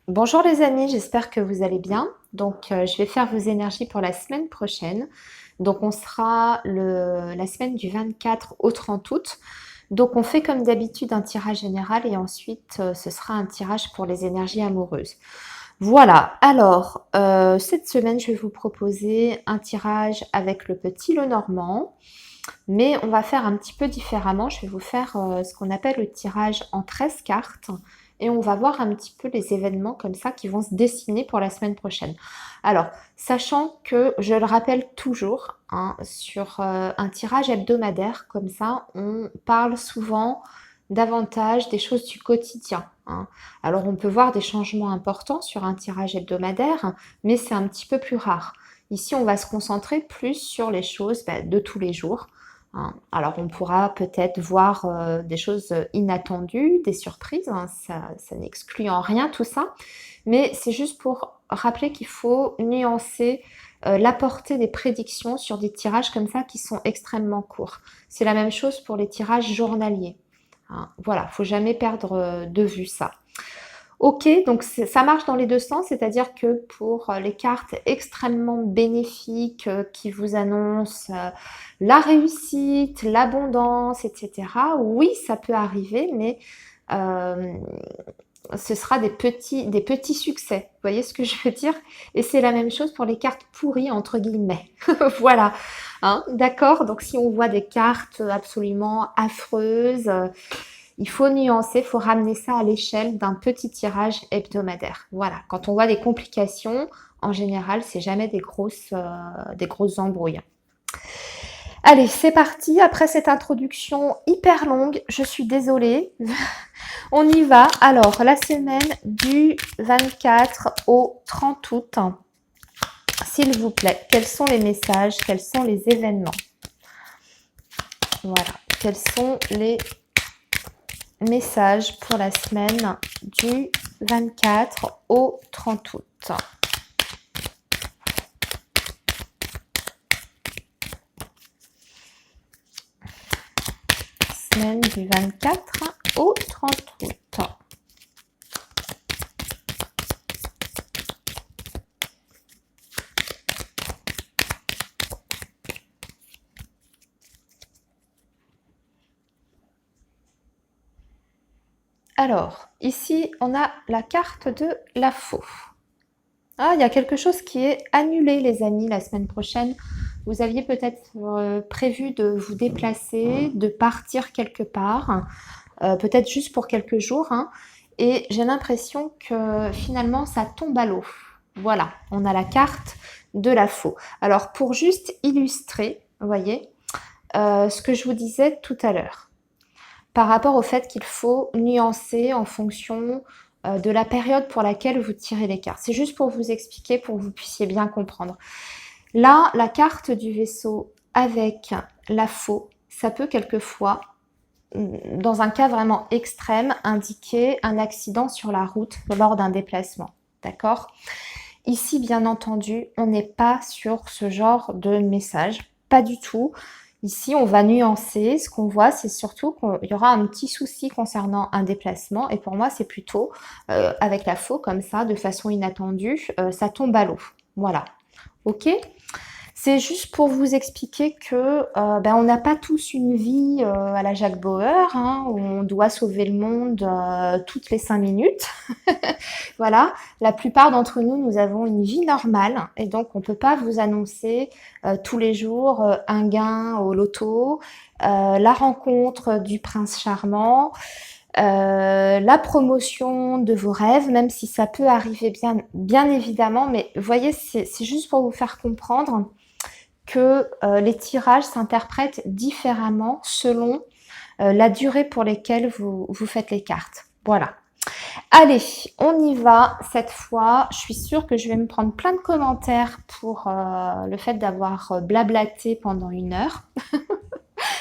Bonjour les amis, j'espère que vous allez bien. Donc, je vais faire vos énergies pour la semaine prochaine. Donc, on sera la semaine du 24 au 30 août. Donc, on fait comme d'habitude un tirage général et ensuite, ce sera un tirage pour les énergies amoureuses. Voilà, alors, cette semaine, je vais vous proposer un tirage avec le petit Lenormand, mais on va faire un petit peu différemment. Je vais vous faire ce qu'on appelle le tirage en 13 cartes et on va voir un petit peu les événements comme ça qui vont se dessiner pour la semaine prochaine. Alors, sachant que je le rappelle toujours, hein, sur un tirage hebdomadaire comme ça, on parle souvent davantage des choses du quotidien, hein. Alors, on peut voir des changements importants sur un tirage hebdomadaire, mais c'est un petit peu plus rare. Ici, on va se concentrer plus sur les choses de tous les jours, hein. Alors, on pourra peut-être voir des choses inattendues, des surprises, hein, ça n'exclut en rien tout ça, mais c'est juste pour rappeler qu'il faut nuancer la portée des prédictions sur des tirages comme ça qui sont extrêmement courts. C'est la même chose pour les tirages journaliers, hein. Voilà, il ne faut jamais perdre de vue ça. Ok, donc ça marche dans les deux sens, c'est-à-dire que pour les cartes extrêmement bénéfiques qui vous annoncent la réussite, l'abondance, etc., oui, ça peut arriver, mais euh, ce sera des petits succès. Vous voyez ce que je veux dire? Et c'est la même chose pour les cartes pourries, entre guillemets. Voilà, hein, d'accord? Donc si on voit des cartes absolument affreuses, il faut nuancer, il faut ramener ça à l'échelle d'un petit tirage hebdomadaire. Voilà, quand on voit des complications, en général, c'est jamais des grosses embrouilles. Allez, c'est parti. Après cette introduction hyper longue, je suis désolée. On y va. Alors, la semaine du 24 au 30 août, s'il vous plaît, quels sont les messages, quels sont les événements? Voilà, quels sont les messages pour la semaine du 24 au 30 août? Semaine du 24 au 30 août. Alors, ici, on a la carte de la faux. Ah, il y a quelque chose qui est annulé, les amis, la semaine prochaine. Vous aviez peut-être prévu de vous déplacer, de partir quelque part, peut-être juste pour quelques jours, hein, et j'ai l'impression que finalement, ça tombe à l'eau. Voilà, on a la carte de la faux. Alors, pour juste illustrer, vous voyez, ce que je vous disais tout à l'heure, par rapport au fait qu'il faut nuancer en fonction de la période pour laquelle vous tirez les cartes. C'est juste pour vous expliquer, pour que vous puissiez bien comprendre. Là, la carte du vaisseau avec la faux, ça peut quelquefois, dans un cas vraiment extrême, indiquer un accident sur la route lors d'un déplacement. D'accord? Ici, bien entendu, on n'est pas sur ce genre de message, pas du tout. Ici, on va nuancer. Ce qu'on voit, c'est surtout qu'il y aura un petit souci concernant un déplacement. Et pour moi, c'est plutôt avec la faux comme ça, de façon inattendue, ça tombe à l'eau. Voilà. Ok? C'est juste pour vous expliquer que on n'a pas tous une vie à la Jacques Bauer, hein, où on doit sauver le monde toutes les 5 minutes. Voilà, la plupart d'entre nous, nous avons une vie normale et donc on ne peut pas vous annoncer tous les jours un gain au loto, la rencontre du prince charmant, la promotion de vos rêves, même si ça peut arriver bien évidemment, mais vous voyez, c'est juste pour vous faire comprendre que les tirages s'interprètent différemment selon la durée pour laquelle vous faites les cartes. Voilà. Allez, on y va cette fois. Je suis sûre que je vais me prendre plein de commentaires pour le fait d'avoir blablaté pendant 1 heure.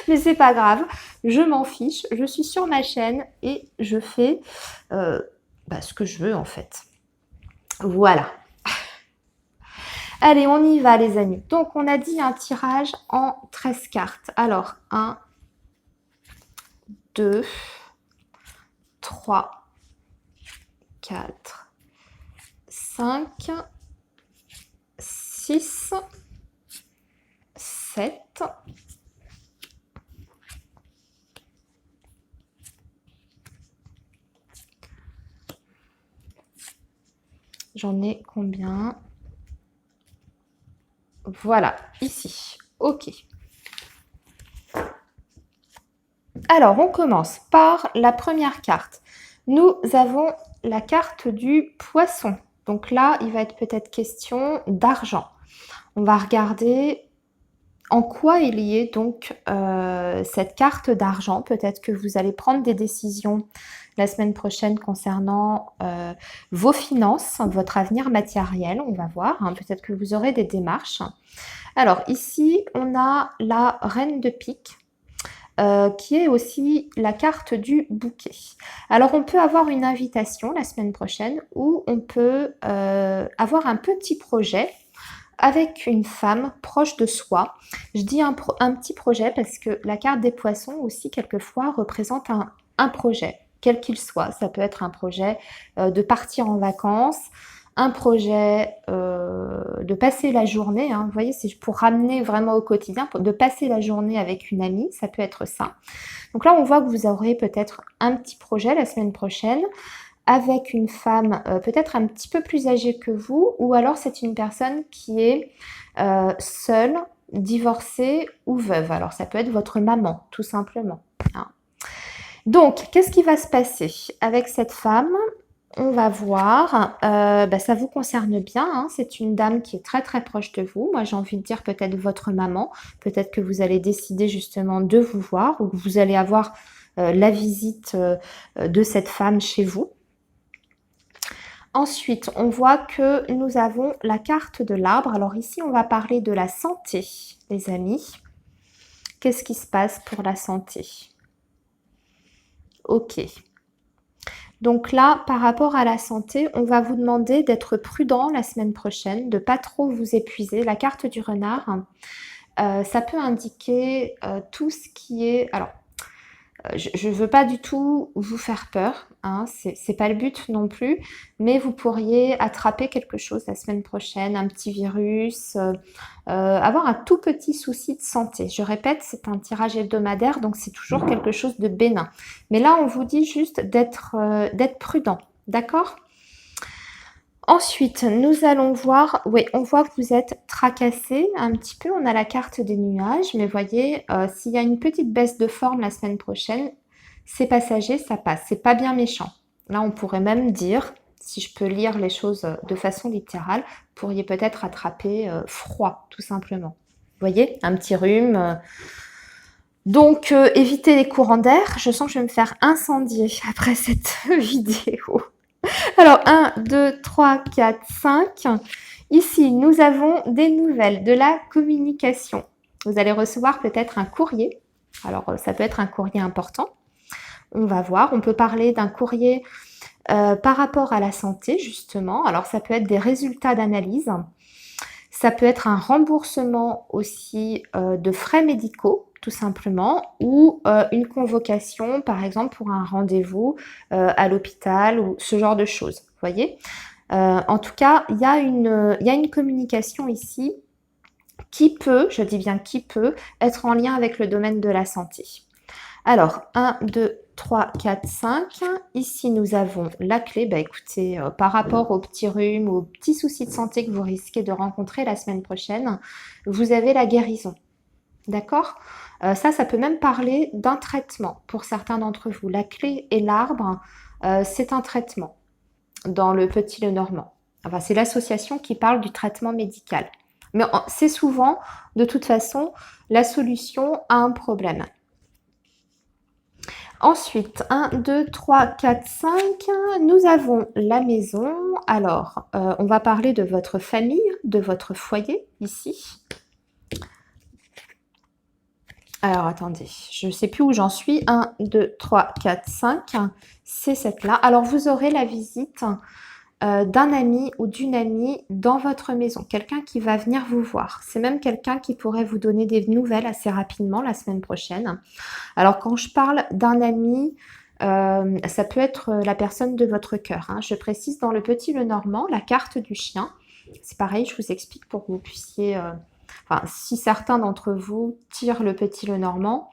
Mais c'est pas grave, je m'en fiche. Je suis sur ma chaîne et je fais ce que je veux en fait. Voilà. Allez, on y va les amis. Donc on a dit un tirage en 13 cartes. Alors, 1, 2, 3, 4, 5, 6, 7. J'en ai combien? Voilà, ici. OK. Alors, on commence par la première carte. Nous avons la carte du poisson. Donc là, il va être peut-être question d'argent. On va regarder en quoi est liée donc cette carte d'argent. Peut-être que vous allez prendre des décisions la semaine prochaine concernant vos finances, votre avenir matériel. On va voir. Hein. Peut-être que vous aurez des démarches. Alors ici, on a la reine de pique. Qui est aussi la carte du bouquet. Alors on peut avoir une invitation la semaine prochaine où on peut avoir un petit projet avec une femme proche de soi. Je dis un petit projet parce que la carte des poissons aussi quelquefois représente un projet, quel qu'il soit. Ça peut être un projet de partir en vacances, un projet de passer la journée, hein, vous voyez, c'est pour ramener vraiment au quotidien, de passer la journée avec une amie, ça peut être ça. Donc là, on voit que vous aurez peut-être un petit projet la semaine prochaine avec une femme peut-être un petit peu plus âgée que vous, ou alors c'est une personne qui est seule, divorcée ou veuve. Alors ça peut être votre maman, tout simplement. Hein. Donc, qu'est-ce qui va se passer avec cette femme? On va voir, ça vous concerne bien, hein. C'est une dame qui est très très proche de vous. Moi j'ai envie de dire peut-être votre maman, peut-être que vous allez décider justement de vous voir ou que vous allez avoir la visite de cette femme chez vous. Ensuite, on voit que nous avons la carte de l'arbre. Alors ici, on va parler de la santé, les amis. Qu'est-ce qui se passe pour la santé? Ok. Donc là, par rapport à la santé, on va vous demander d'être prudent la semaine prochaine, de ne pas trop vous épuiser. La carte du renard, ça peut indiquer tout ce qui est... Alors, je ne veux pas du tout vous faire peur, hein, c'est pas le but non plus, mais vous pourriez attraper quelque chose la semaine prochaine, un petit virus, avoir un tout petit souci de santé. Je répète, c'est un tirage hebdomadaire, donc c'est toujours quelque chose de bénin. Mais là, on vous dit juste d'être prudent, d'accord ? Ensuite, nous allons voir, oui, on voit que vous êtes tracassé un petit peu. On a la carte des nuages, mais voyez, s'il y a une petite baisse de forme la semaine prochaine, c'est passager, ça passe. C'est pas bien méchant. Là, on pourrait même dire, si je peux lire les choses de façon littérale, vous pourriez peut-être attraper froid, tout simplement. Vous voyez, un petit rhume. Donc, évitez les courants d'air. Je sens que je vais me faire incendier après cette vidéo. Alors, 1, 2, 3, 4, 5. Ici, nous avons des nouvelles, de la communication. Vous allez recevoir peut-être un courrier. Alors, ça peut être un courrier important. On va voir. On peut parler d'un courrier par rapport à la santé, justement. Alors, ça peut être des résultats d'analyse. Ça peut être un remboursement aussi de frais médicaux, tout simplement, ou une convocation, par exemple, pour un rendez-vous à l'hôpital ou ce genre de choses. Vous voyez, en tout cas, il y a une communication ici qui peut, je dis bien qui peut, être en lien avec le domaine de la santé. Alors, 1, 2, 3, 4, 5. Ici, nous avons la clé. Bah, écoutez, par rapport aux petits rhumes, aux petits soucis de santé que vous risquez de rencontrer la semaine prochaine, vous avez la guérison. D'accord ? Ça peut même parler d'un traitement pour certains d'entre vous. La clé et l'arbre, c'est un traitement dans le Petit Lenormand. Enfin, c'est l'association qui parle du traitement médical. Mais c'est souvent, de toute façon, la solution à un problème. Ensuite, 1, 2, 3, 4, 5, nous avons la maison. Alors, on va parler de votre famille, de votre foyer, ici. Alors, attendez, je ne sais plus où j'en suis. 1, 2, 3, 4, 5, c'est cette là. Alors, vous aurez la visite d'un ami ou d'une amie dans votre maison. Quelqu'un qui va venir vous voir. C'est même quelqu'un qui pourrait vous donner des nouvelles assez rapidement la semaine prochaine. Alors, quand je parle d'un ami, Ça peut être la personne de votre cœur, hein. Je précise dans le Petit Lenormand, la carte du chien. C'est pareil, je vous explique pour que vous puissiez... enfin, si certains d'entre vous tirent le Petit Lenormand,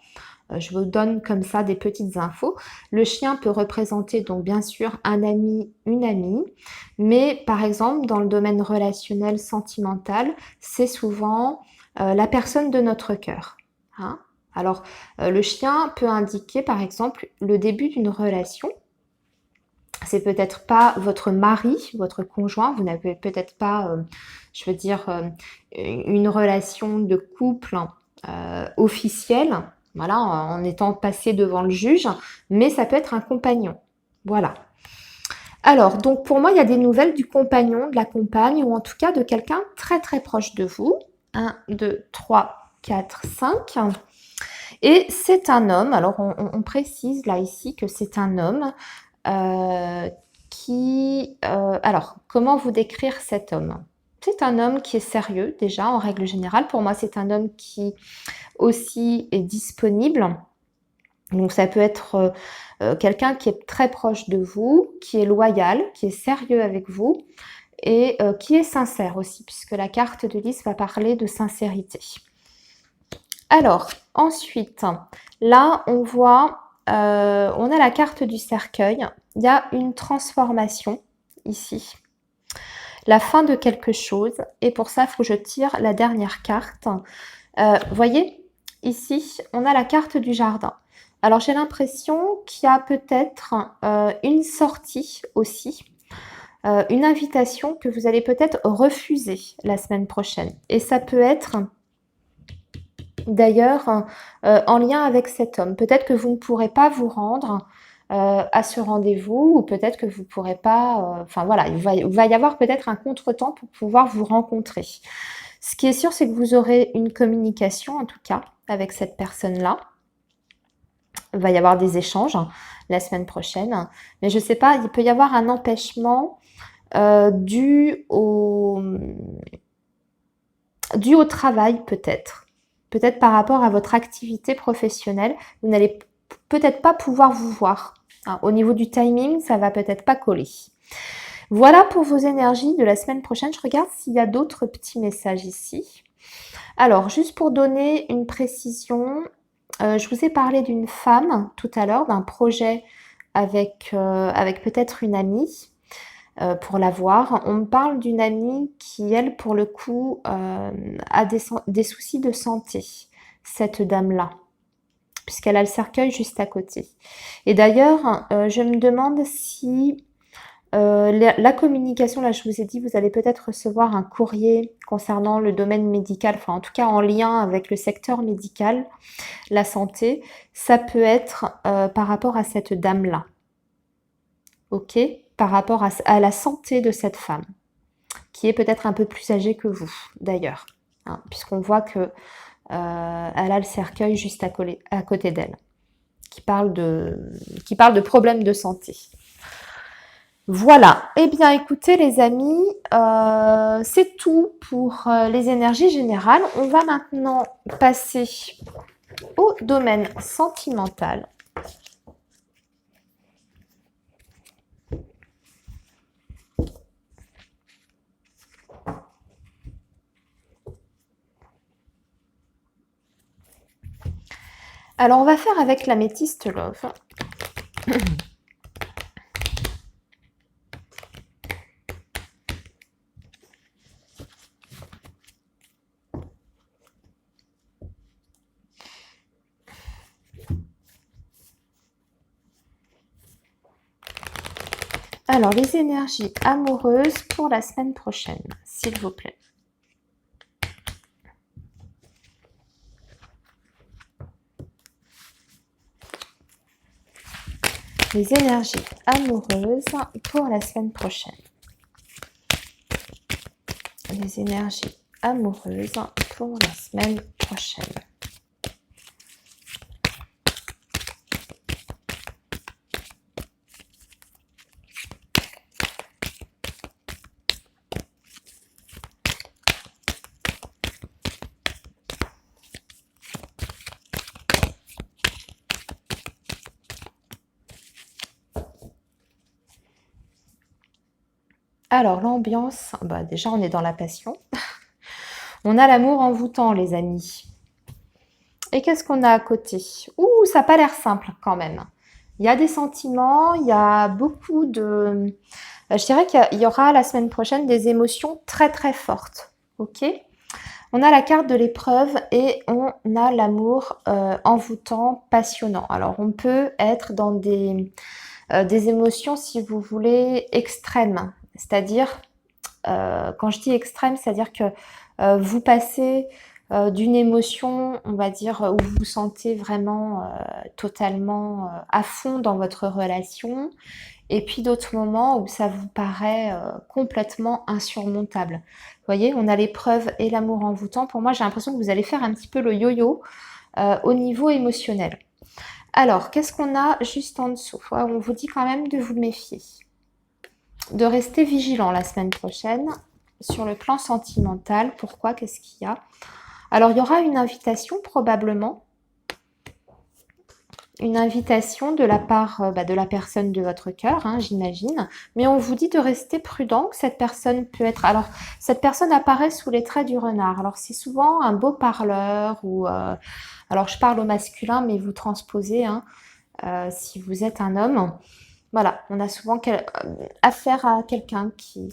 je vous donne comme ça des petites infos. Le chien peut représenter donc bien sûr un ami, une amie, mais par exemple dans le domaine relationnel, sentimental, c'est souvent la personne de notre cœur, hein. Alors, le chien peut indiquer par exemple le début d'une relation. C'est peut-être pas votre mari, votre conjoint, vous n'avez peut-être pas, je veux dire, une relation de couple officielle, voilà, en étant passé devant le juge, mais ça peut être un compagnon. Voilà. Alors, donc pour moi, il y a des nouvelles du compagnon, de la compagne, ou en tout cas de quelqu'un très très proche de vous. Un, 2, 3, 4, 5. Et c'est un homme, alors on précise là ici que c'est un homme alors, comment vous décrire cet homme? C'est un homme qui est sérieux déjà en règle générale. Pour moi, c'est un homme qui aussi est disponible. Donc ça peut être quelqu'un qui est très proche de vous, qui est loyal, qui est sérieux avec vous et qui est sincère aussi, puisque la carte de lys va parler de sincérité. Alors, ensuite, là, on voit, on a la carte du cercueil. Il y a une transformation ici. La fin de quelque chose. Et pour ça, il faut que je tire la dernière carte. Voyez, ici, on a la carte du jardin. Alors, j'ai l'impression qu'il y a peut-être une sortie aussi. Une invitation que vous allez peut-être refuser la semaine prochaine. Et ça peut être... D'ailleurs, en lien avec cet homme, peut-être que vous ne pourrez pas vous rendre à ce rendez-vous ou peut-être que vous ne pourrez pas... Enfin voilà, il va y avoir peut-être un contretemps pour pouvoir vous rencontrer. Ce qui est sûr, c'est que vous aurez une communication, en tout cas, avec cette personne-là. Il va y avoir des échanges la semaine prochaine. Mais je ne sais pas, il peut y avoir un empêchement dû au travail peut-être. Peut-être par rapport à votre activité professionnelle, vous n'allez peut-être pas pouvoir vous voir. Hein, au niveau du timing, ça va peut-être pas coller. Voilà pour vos énergies de la semaine prochaine. Je regarde s'il y a d'autres petits messages ici. Alors, juste pour donner une précision, je vous ai parlé d'une femme tout à l'heure, d'un projet avec peut-être une amie. Pour la voir. On me parle d'une amie qui, elle, pour le coup, a des soucis de santé, cette dame-là, puisqu'elle a le cercueil juste à côté. Et d'ailleurs, je me demande si la communication, là je vous ai dit, vous allez peut-être recevoir un courrier concernant le domaine médical, enfin en tout cas en lien avec le secteur médical, la santé, ça peut être par rapport à cette dame-là. Ok, par rapport à la santé de cette femme, qui est peut-être un peu plus âgée que vous, d'ailleurs, hein, puisqu'on voit que elle a le cercueil juste à côté d'elle, qui parle de problèmes de santé. Voilà, eh bien écoutez les amis, c'est tout pour les énergies générales. On va maintenant passer au domaine sentimental. Alors, on va faire avec l'améthyste Love. Alors, les énergies amoureuses pour la semaine prochaine, s'il vous plaît. Les énergies amoureuses pour la semaine prochaine. Les énergies amoureuses pour la semaine prochaine. Alors, l'ambiance, bah, déjà, on est dans la passion. On a l'amour envoûtant, les amis. Et qu'est-ce qu'on a à côté? Ouh, ça n'a pas l'air simple quand même. Il y a des sentiments, il y a beaucoup de... Je dirais qu'il y aura la semaine prochaine des émotions très très fortes. Ok? On a la carte de l'épreuve et on a l'amour envoûtant, passionnant. Alors on peut être dans des émotions, si vous voulez, extrêmes. C'est-à-dire, quand je dis extrême, c'est-à-dire que vous passez d'une émotion, on va dire, où vous vous sentez vraiment totalement à fond dans votre relation, et puis d'autres moments où ça vous paraît complètement insurmontable. Vous voyez, on a l'épreuve et l'amour envoûtant. Pour moi, j'ai l'impression que vous allez faire un petit peu le yo-yo au niveau émotionnel. Alors, qu'est-ce qu'on a juste en dessous? On vous dit quand même de vous méfier, de rester vigilant la semaine prochaine sur le plan sentimental. Pourquoi? Qu'est-ce qu'il y a? Alors, il y aura une invitation probablement, une invitation de la part de la personne de votre cœur, hein, j'imagine. Mais on vous dit de rester prudent, que cette personne peut être... Alors, cette personne apparaît sous les traits du renard. Alors, c'est souvent un beau parleur ou... alors, je parle au masculin, mais vous transposez, hein, si vous êtes un homme. Voilà, on a souvent affaire à quelqu'un qui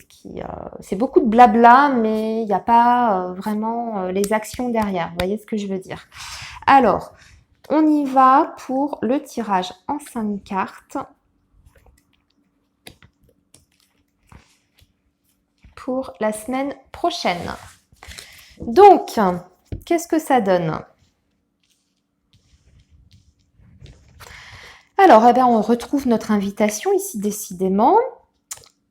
c'est beaucoup de blabla, mais il n'y a pas vraiment les actions derrière. Vous voyez ce que je veux dire? Alors, on y va pour le tirage en 5 cartes pour la semaine prochaine. Donc, qu'est-ce que ça donne? Alors, eh bien, on retrouve notre invitation ici décidément.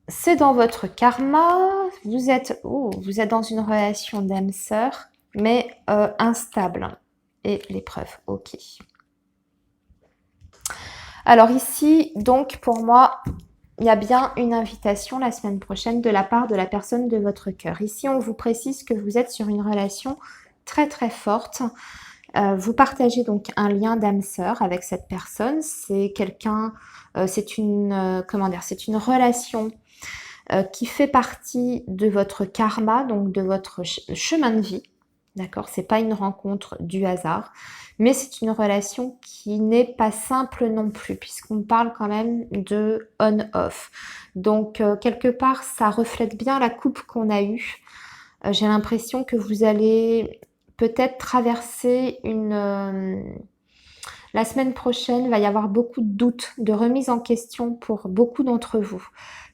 C'est dans votre karma. Vous êtes dans une relation d'âme sœur, mais instable. Et l'épreuve, ok. Alors ici, donc pour moi, il y a bien une invitation la semaine prochaine de la part de la personne de votre cœur. Ici, on vous précise que vous êtes sur une relation très très forte. Vous partagez donc un lien d'âme sœur avec cette personne. C'est quelqu'un, c'est une, comment dire, c'est une relation qui fait partie de votre karma, donc de votre chemin de vie. D'accord? C'est pas une rencontre du hasard, mais c'est une relation qui n'est pas simple non plus, puisqu'on parle quand même de on-off. Donc, quelque part, ça reflète bien la coupe qu'on a eue. J'ai l'impression que vous allez peut-être traverser la semaine prochaine, il va y avoir beaucoup de doutes, de remise en question pour beaucoup d'entre vous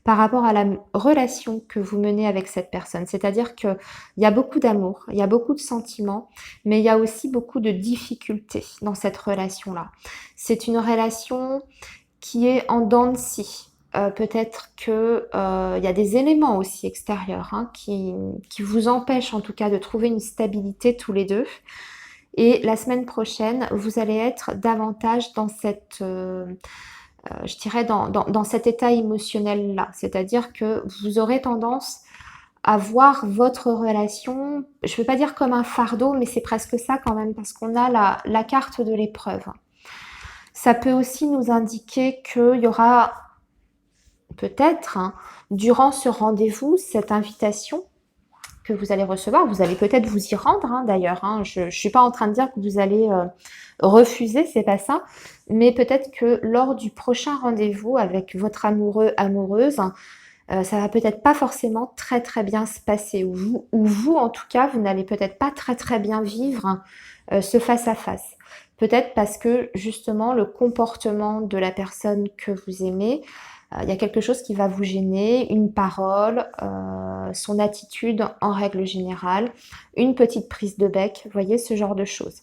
par rapport à la relation que vous menez avec cette personne. C'est-à-dire qu'il y a beaucoup d'amour, il y a beaucoup de sentiments, mais il y a aussi beaucoup de difficultés dans cette relation-là. C'est une relation qui est en dents de scie. Peut-être que il y a des éléments aussi extérieurs hein, qui vous empêchent en tout cas de trouver une stabilité tous les deux. Et la semaine prochaine, vous allez être davantage dans cette, je dirais, dans cet état émotionnel-là. C'est-à-dire que vous aurez tendance à voir votre relation, je ne veux pas dire comme un fardeau, mais c'est presque ça quand même, parce qu'on a la carte de l'épreuve. Ça peut aussi nous indiquer qu'il y aura peut-être, hein, durant ce rendez-vous, cette invitation que vous allez recevoir. Vous allez peut-être vous y rendre hein, d'ailleurs. Hein. Je ne suis pas en train de dire que vous allez refuser, c'est pas ça. Mais peut-être que lors du prochain rendez-vous avec votre amoureux, amoureuse, ça va peut-être pas forcément très très bien se passer. Ou vous en tout cas, vous n'allez peut-être pas très très bien vivre ce face-à-face. Peut-être parce que justement le comportement de la personne que vous aimez, il y a quelque chose qui va vous gêner, une parole, son attitude en règle générale, une petite prise de bec, vous voyez, ce genre de choses.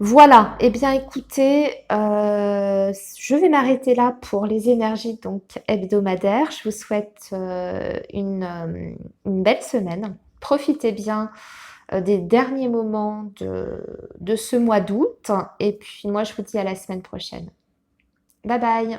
Voilà, eh bien écoutez, je vais m'arrêter là pour les énergies donc hebdomadaires. Je vous souhaite une belle semaine. Profitez bien des derniers moments de ce mois d'août. Et puis moi, je vous dis à la semaine prochaine. Bye bye!